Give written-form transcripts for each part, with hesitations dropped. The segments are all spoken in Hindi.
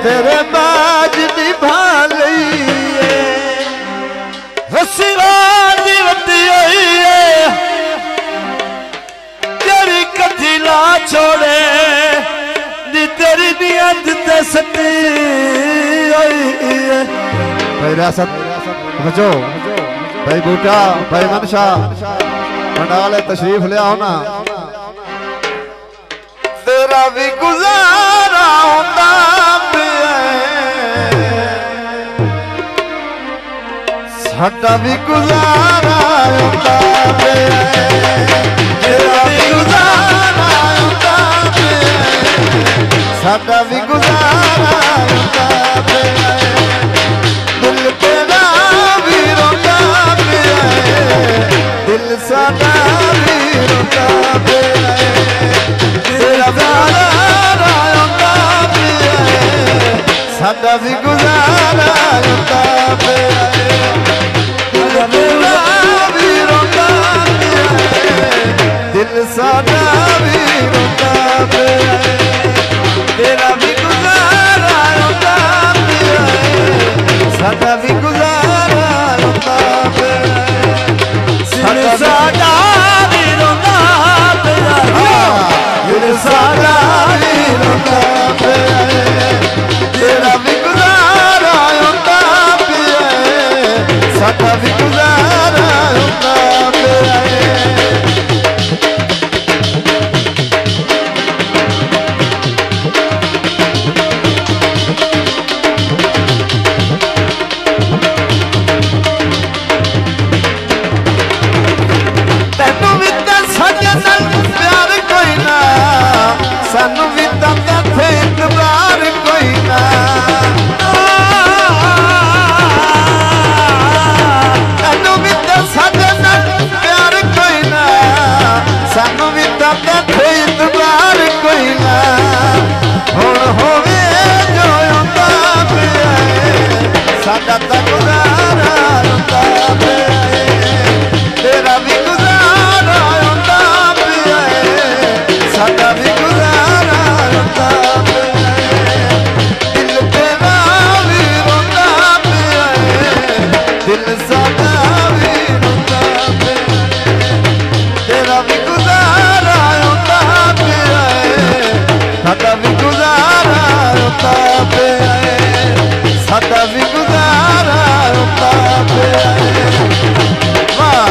तेरे बाज निभा लईए हसीना दी रती आई तेरी कथी ना छोड़े नी तेरी नियत ते सती आई। भाई रियासत बचो, भाई बूटा, भाई मनशा मंडाले तशरीफ ले आओ ना। तेरा भी गुजारा होता साडा भी गुजारा होता तेरा भी गुजारा होता साडा भी गुजारा होता दिल तेरा भी रोता दिल साडा भी रोता तेरा गुजारा होता साडा भी गुजारा होता दिल साडा भी रोता तेरा भी गुजारा होता साडा भी गुजारा होता साडा भी रोता दिल साडा भी रोता तेरा भी गुजारा होता साडा भी गुजारा होता सानू भी ताते थे इतबार कोई ना सानू भी साडे नाल प्यार कोई ना सानू भी ताते थे इतबार कोई ना हुण होवे जो होंदा पिया साडा तां गुजारा होंदा पिया तेरा भी गुजारा होंदा पिया साडा भी दिल साडा भी रोंदा तेरा भी गुजारा होता पिया साडा भी गुजारा होता पिया साडा भी गुजारा होता पिया। वाह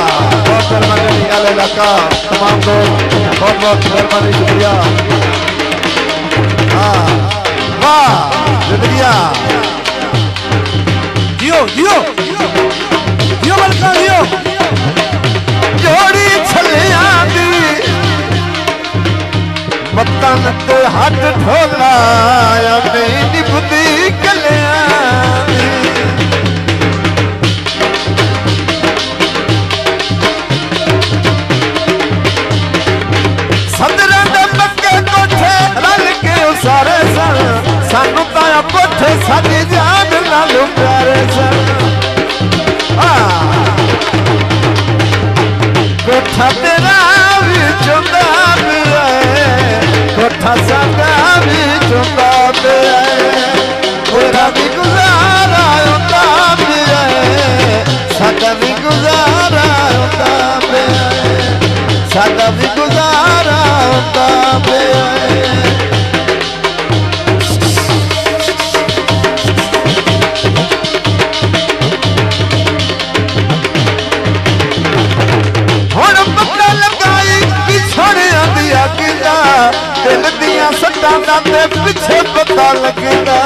बहुत मेहरबानी आले इलाका तमाम लोग बहुत बहुत मेहरबानी शुक्रिया। हाँ वाह जिंदगिया दियो दियो दियो बलका दियो जोड़ी छलिया दी वतन ते हट ढोला नहीं निभदी गलिया सदरा दे पक्के कोठे रल के सारे सन सानू ताया कोठे साडी जान नालों प्यारे सन कोठा तेरा भी चुंदा पिया कोठा साडा भी चुंदा पिया तेरा भी गुजारा होता पिया साडा भी गुजारा होता पिया साडा भी गुजारा होता पिया। दिल दिया सट्टां दा ते पिछे पता लगेगा